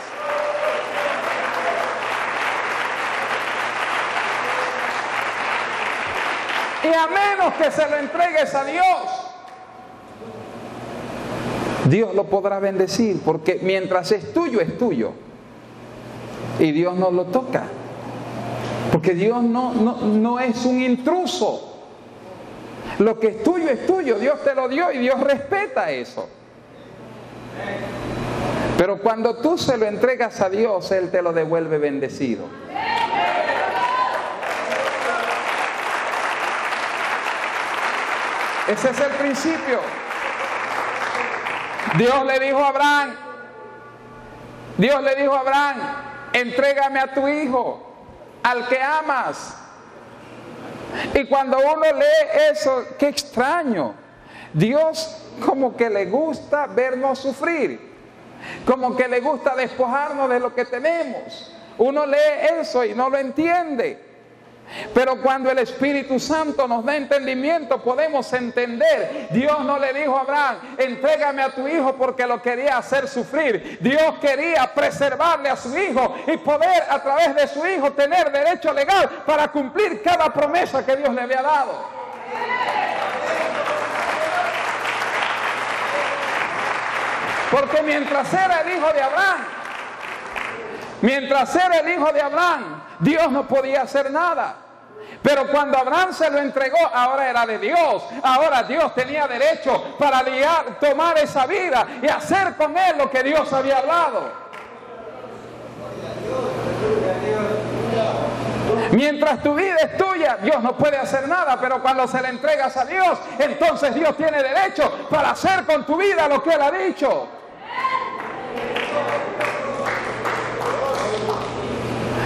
[SPEAKER 3] Y a menos que se lo entregues a Dios, Dios lo podrá bendecir, porque mientras es tuyo, es tuyo. Y Dios no lo toca. Porque Dios no es un intruso. Lo que es tuyo, Dios te lo dio y Dios respeta eso. Pero cuando tú se lo entregas a Dios, Él te lo devuelve bendecido. Ese es el principio. Dios le dijo a Abraham, entrégame a tu hijo, al que amas. Y cuando uno lee eso, qué extraño. Dios como que le gusta vernos sufrir, como que le gusta despojarnos de lo que tenemos. Uno lee eso y no lo entiende. Pero cuando el Espíritu Santo nos da entendimiento, podemos entender. Dios no le dijo a Abraham, entrégame a tu hijo porque lo quería hacer sufrir. Dios quería preservarle a su hijo y poder a través de su hijo tener derecho legal para cumplir cada promesa que Dios le había dado. Porque mientras era el hijo de Abraham, Dios no podía hacer nada. Pero cuando Abraham se lo entregó, ahora era de Dios. Ahora Dios tenía derecho para tomar esa vida y hacer con él lo que Dios había hablado. Mientras tu vida es tuya, Dios no puede hacer nada, pero cuando se la entregas a Dios, entonces Dios tiene derecho para hacer con tu vida lo que Él ha dicho.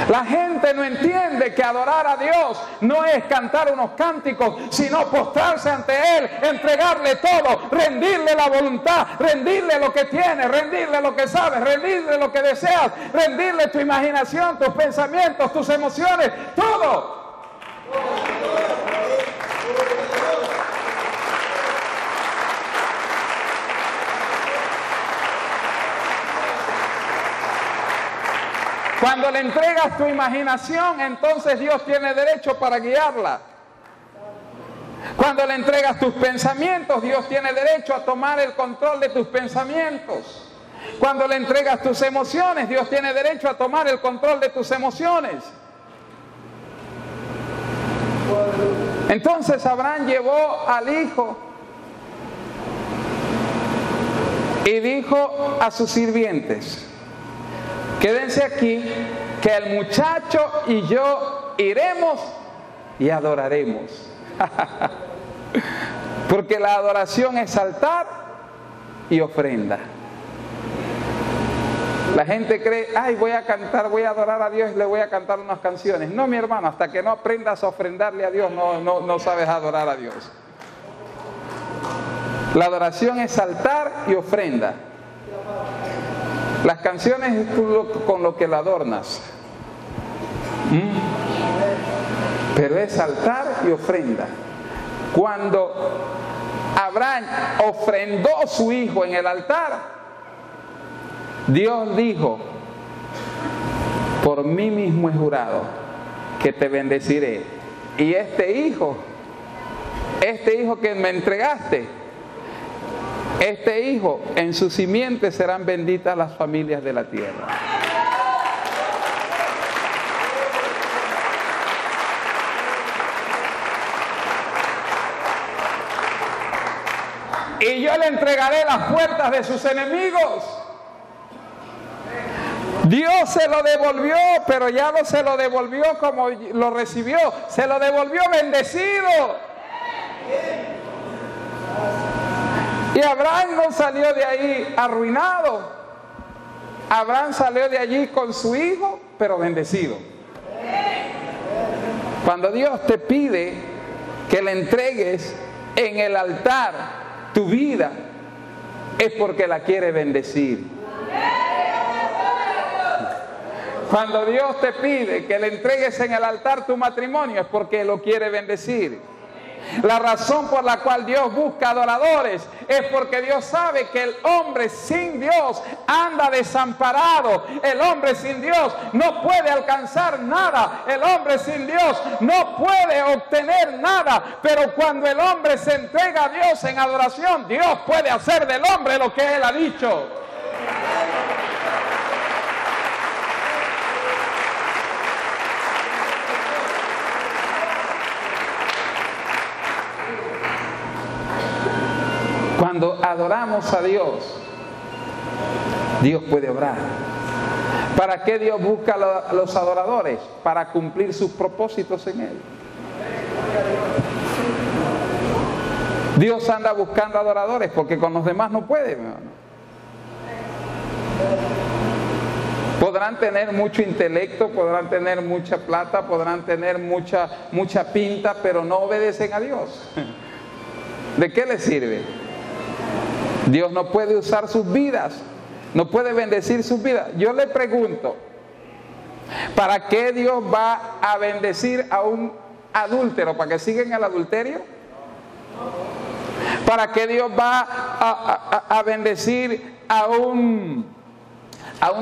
[SPEAKER 3] La gente no entiende que adorar a Dios no es cantar unos cánticos, sino postrarse ante Él, entregarle todo, rendirle la voluntad, rendirle lo que tienes, rendirle lo que sabes, rendirle lo que deseas, rendirle tu imaginación, tus pensamientos, tus emociones, todo. Cuando le entregas tu imaginación, entonces Dios tiene derecho para guiarla. Cuando le entregas tus pensamientos, Dios tiene derecho a tomar el control de tus pensamientos. Cuando le entregas tus emociones, Dios tiene derecho a tomar el control de tus emociones. Entonces Abraham llevó al hijo y dijo a sus sirvientes: quédense aquí, que el muchacho y yo iremos y adoraremos. Porque la adoración es altar y ofrenda. La gente cree, ay, voy a cantar, voy a adorar a Dios y le voy a cantar unas canciones. No, mi hermano, hasta que no aprendas a ofrendarle a Dios, no sabes adorar a Dios. La adoración es altar y ofrenda. Las canciones es con lo que la adornas. Pero es altar y ofrenda. Cuando Abraham ofrendó a su hijo en el altar, Dios dijo: por mí mismo he jurado que te bendeciré. Y este hijo que me entregaste, este hijo, en su simiente serán benditas las familias de la tierra. Y yo le entregaré las puertas de sus enemigos. Dios se lo devolvió, pero ya no se lo devolvió como lo recibió, se lo devolvió bendecido. Y Abraham no salió de ahí arruinado. Abraham salió de allí con su hijo, pero bendecido. Cuando Dios te pide que le entregues en el altar tu vida, es porque la quiere bendecir. Cuando Dios te pide que le entregues en el altar tu matrimonio, es porque lo quiere bendecir. La razón por la cual Dios busca adoradores es porque Dios sabe que el hombre sin Dios anda desamparado. El hombre sin Dios no puede alcanzar nada. El hombre sin Dios no puede obtener nada. Pero cuando el hombre se entrega a Dios en adoración, Dios puede hacer del hombre lo que Él ha dicho. Cuando adoramos a Dios, Dios puede obrar. ¿Para qué Dios busca a los adoradores? Para cumplir sus propósitos en Él. Dios anda buscando adoradores porque con los demás no puede, mi hermano. Podrán tener mucho intelecto, podrán tener mucha plata, podrán tener mucha pinta, pero no obedecen a Dios. ¿De qué les sirve? Dios no puede usar sus vidas, no puede bendecir sus vidas. Yo le pregunto, ¿para qué Dios va a bendecir a un adúltero? ¿Para que siga en el adulterio? ¿Para qué Dios va a bendecir a un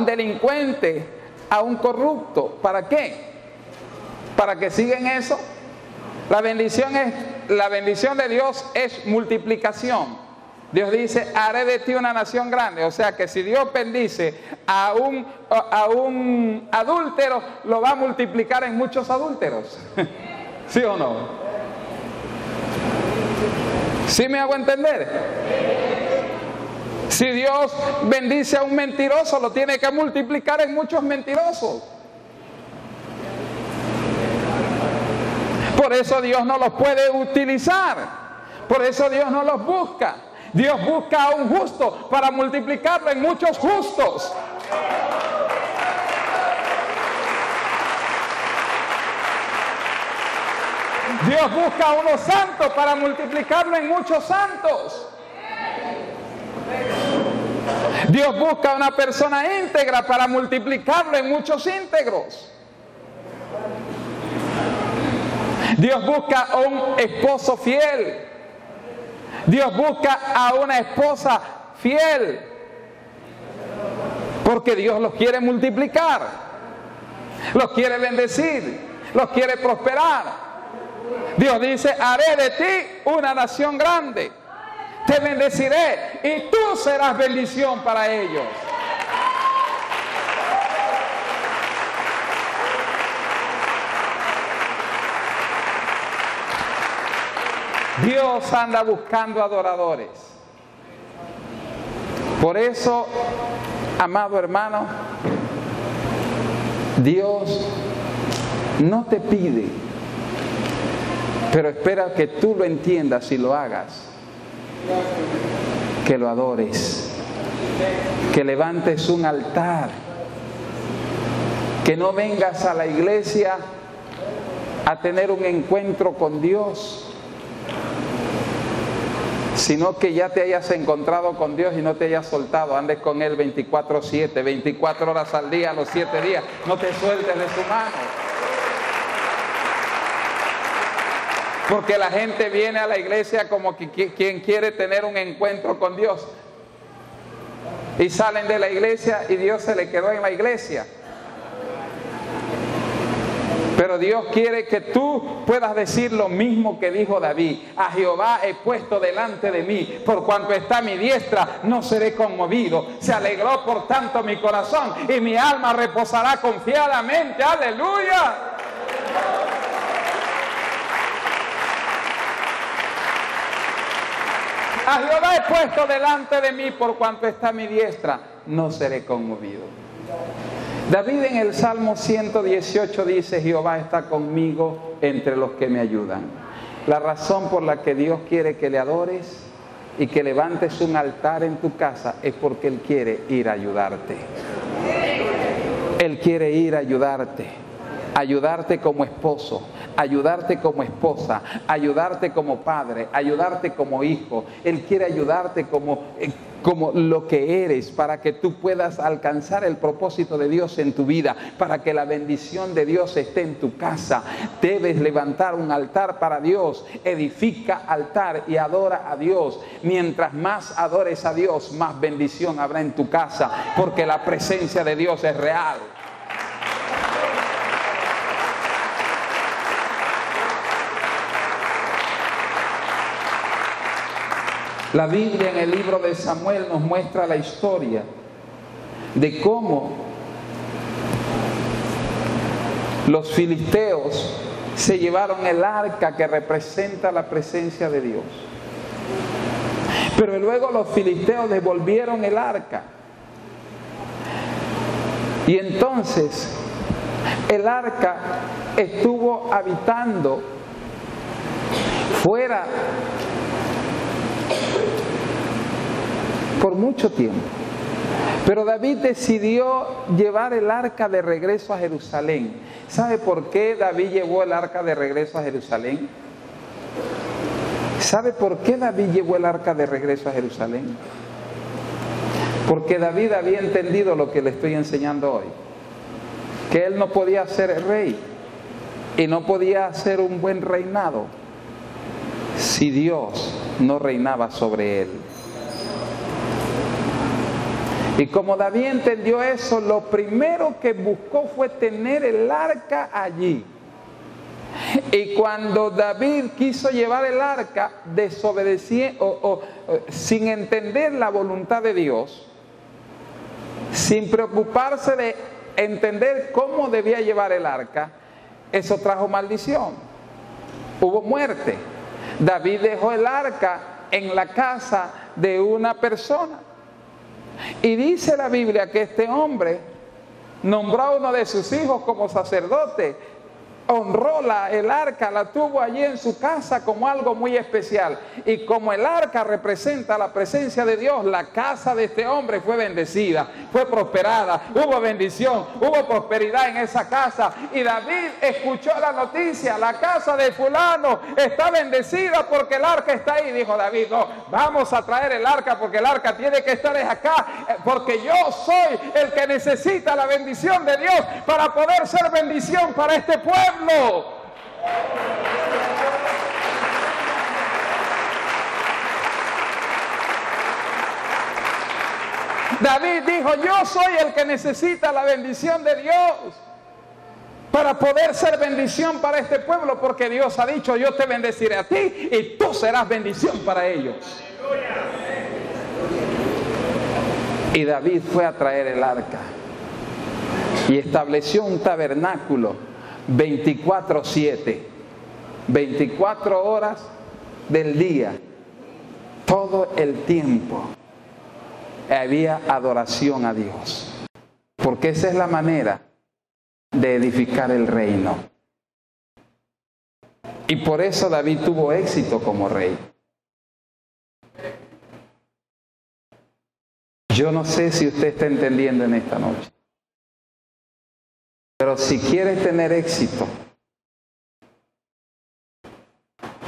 [SPEAKER 3] delincuente, a un corrupto? ¿Para qué? ¿Para que siga en eso? La bendición de Dios es multiplicación. Dios dice, haré de ti una nación grande. O sea que si Dios bendice a un adúltero, lo va a multiplicar en muchos adúlteros. ¿Sí o no? ¿Sí me hago entender? Si Dios bendice a un mentiroso, lo tiene que multiplicar en muchos mentirosos. Por eso Dios no los puede utilizar. Por eso Dios no los busca. Dios busca a un justo para multiplicarlo en muchos justos. Dios busca a unos santos para multiplicarlo en muchos santos. Dios busca a una persona íntegra para multiplicarlo en muchos íntegros. Dios busca a un esposo fiel. Dios busca a una esposa fiel. Porque Dios los quiere multiplicar. Los quiere bendecir. Los quiere prosperar. Dios dice, haré de ti una nación grande. Te bendeciré y tú serás bendición para ellos. Dios anda buscando adoradores. Por eso, amado hermano, Dios no te pide, pero espera que tú lo entiendas y lo hagas. Que lo adores, que levantes un altar, que no vengas a la iglesia a tener un encuentro con Dios, sino que ya te hayas encontrado con Dios y no te hayas soltado, andes con Él 24/7, 24 horas al día, los 7 días, no te sueltes de su mano. Porque la gente viene a la iglesia como que quien quiere tener un encuentro con Dios. Y salen de la iglesia y Dios se le quedó en la iglesia. Pero Dios quiere que tú puedas decir lo mismo que dijo David. A Jehová he puesto delante de mí, por cuanto está a mi diestra, no seré conmovido. Se alegró por tanto mi corazón y mi alma reposará confiadamente. ¡Aleluya! A Jehová he puesto delante de mí, por cuanto está a mi diestra, no seré conmovido. David en el Salmo 118 dice, Jehová está conmigo entre los que me ayudan. La razón por la que Dios quiere que le adores y que levantes un altar en tu casa es porque Él quiere ir a ayudarte. Él quiere ir a ayudarte. Ayudarte como esposo, ayudarte como esposa, ayudarte como padre, ayudarte como hijo. Él quiere ayudarte como lo que eres, para que tú puedas alcanzar el propósito de Dios en tu vida, para que la bendición de Dios esté en tu casa. Debes levantar un altar para Dios, edifica altar y adora a Dios. Mientras más adores a Dios, más bendición habrá en tu casa, porque la presencia de Dios es real. La Biblia en el libro de Samuel nos muestra la historia de cómo los filisteos se llevaron el arca que representa la presencia de Dios. Pero luego los filisteos devolvieron el arca. Y entonces el arca estuvo habitando fuera por mucho tiempo. Pero David decidió llevar el arca de regreso a Jerusalén. ¿Sabe por qué David llevó el arca de regreso a Jerusalén? ¿Sabe por qué David llevó el arca de regreso a Jerusalén? Porque David había entendido lo que le estoy enseñando hoy. Que él no podía ser el rey y no podía hacer un buen reinado si Dios no reinaba sobre él. Y como David entendió eso, lo primero que buscó fue tener el arca allí. Y cuando David quiso llevar el arca, desobedeciendo sin entender la voluntad de Dios, sin preocuparse de entender cómo debía llevar el arca, eso trajo maldición. Hubo muerte. David dejó el arca en la casa de una persona. Y dice la Biblia que este hombre nombró a uno de sus hijos como sacerdote, honró el arca, la tuvo allí en su casa como algo muy especial. Y como el arca representa la presencia de Dios, la casa de este hombre fue bendecida, fue prosperada, hubo bendición, hubo prosperidad en esa casa. Y David escuchó la noticia: la casa de fulano está bendecida porque el arca está ahí. Dijo David: no, vamos a traer el arca porque el arca tiene que estar acá, porque yo soy el que necesita la bendición de Dios para poder ser bendición para este pueblo. David dijo: yo soy el que necesita la bendición de Dios para poder ser bendición para este pueblo, porque Dios ha dicho: yo te bendeciré a ti y tú serás bendición para ellos. Y David fue a traer el arca y estableció un tabernáculo 24/7, 24 horas del día, todo el tiempo había adoración a Dios, porque esa es la manera de edificar el reino. Y por eso David tuvo éxito como rey. Yo no sé si usted está entendiendo en esta noche, pero si quieres tener éxito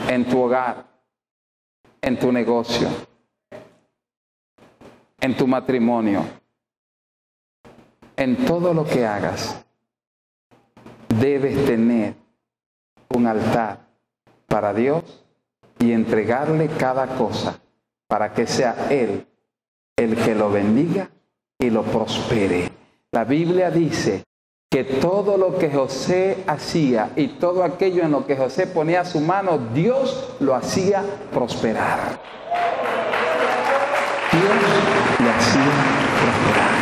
[SPEAKER 3] en tu hogar, en tu negocio, en tu matrimonio, en todo lo que hagas, debes tener un altar para Dios y entregarle cada cosa para que sea Él el que lo bendiga y lo prospere. La Biblia dice que todo lo que José hacía y todo aquello en lo que José ponía su mano, Dios lo hacía prosperar. Dios lo hacía prosperar.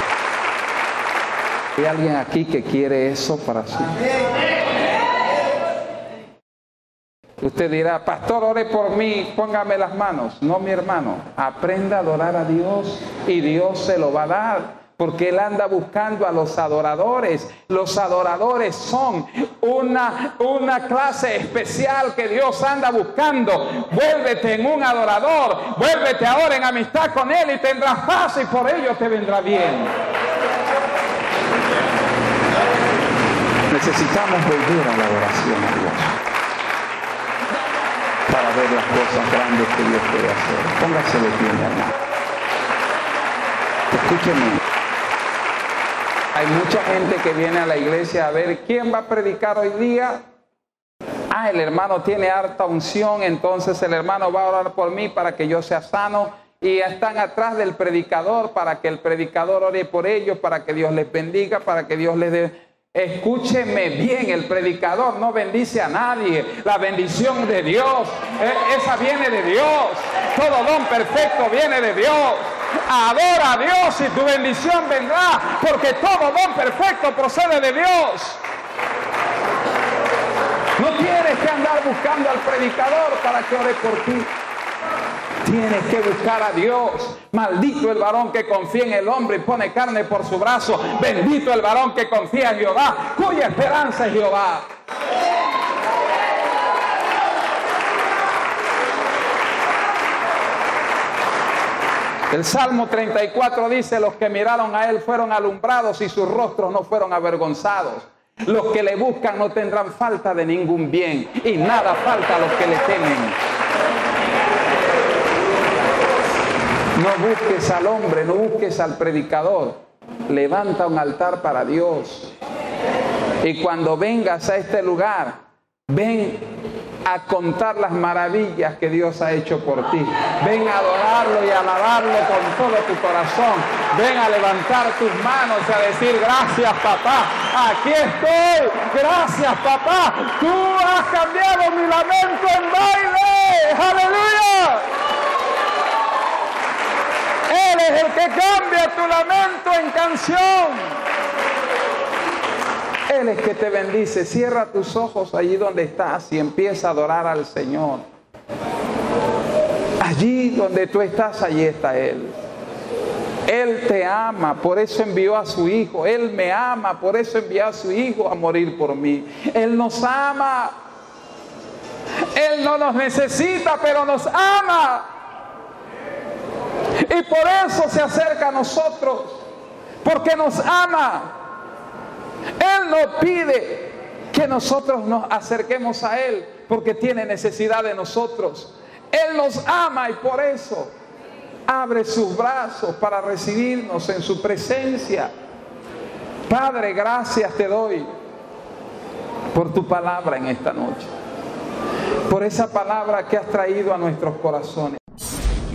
[SPEAKER 3] ¿Hay alguien aquí que quiere eso para su vida? Usted dirá: pastor, ore por mí, póngame las manos. No, mi hermano, aprenda a adorar a Dios y Dios se lo va a dar. Porque Él anda buscando a los adoradores. Los adoradores son una clase especial que Dios anda buscando. Vuélvete en un adorador. Vuélvete ahora en amistad con Él y tendrás paz y por ello te vendrá bien. Necesitamos volver a la adoración a Dios para ver las cosas grandes que Dios puede hacer. Póngase de pie, mi hermano. Escúcheme. Hay mucha gente que viene a la iglesia a ver quién va a predicar hoy día. Ah, el hermano tiene harta unción, entonces el hermano va a orar por mí para que yo sea sano. Y están atrás del predicador para que el predicador ore por ellos, para que Dios les bendiga, para que Dios les dé. Escúcheme bien, el predicador no bendice a nadie. La bendición de Dios, esa viene de Dios. Todo don perfecto viene de Dios. Adora a Dios y tu bendición vendrá, porque todo don perfecto procede de Dios. No tienes que andar buscando al predicador para que ore por ti. Tienes que buscar a Dios. Maldito el varón que confía en el hombre y pone carne por su brazo. Bendito el varón que confía en Jehová, cuya esperanza es Jehová. El Salmo 34 dice: los que miraron a él fueron alumbrados y sus rostros no fueron avergonzados. Los que le buscan no tendrán falta de ningún bien y nada falta a los que le temen. No busques al hombre, no busques al predicador. Levanta un altar para Dios. Y cuando vengas a este lugar, ven a contar las maravillas que Dios ha hecho por ti. Ven a adorarlo y a alabarlo con todo tu corazón. Ven a levantar tus manos y a decir: gracias, papá, aquí estoy. Gracias, papá, tú has cambiado mi lamento en baile. ¡Aleluya! Él es el que cambia tu lamento en canción. Él es que te bendice. Cierra tus ojos allí donde estás y empieza a adorar al Señor. Allí donde tú estás, allí está Él. Él te ama, por eso envió a su Hijo. Él me ama, por eso envió a su Hijo a morir por mí. Él nos ama. Él no nos necesita, pero nos ama. Y por eso se acerca a nosotros, porque nos ama. Él no pide que nosotros nos acerquemos a Él porque tiene necesidad de nosotros. Él nos ama y por eso abre sus brazos para recibirnos en su presencia. Padre, gracias te doy por tu palabra en esta noche, por esa palabra que has traído a nuestros corazones.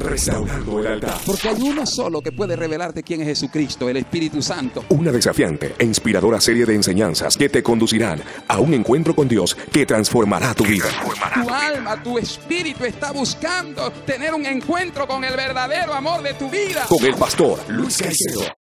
[SPEAKER 1] Restaurando el altar.
[SPEAKER 2] Porque hay uno solo que puede revelarte quién es Jesucristo, el Espíritu Santo.
[SPEAKER 1] Una desafiante e inspiradora serie de enseñanzas que te conducirán a un encuentro con Dios que transformará tu vida.
[SPEAKER 2] Tu alma, tu espíritu está buscando tener un encuentro con el verdadero amor de tu vida.
[SPEAKER 1] Con el pastor Luis Caicedo.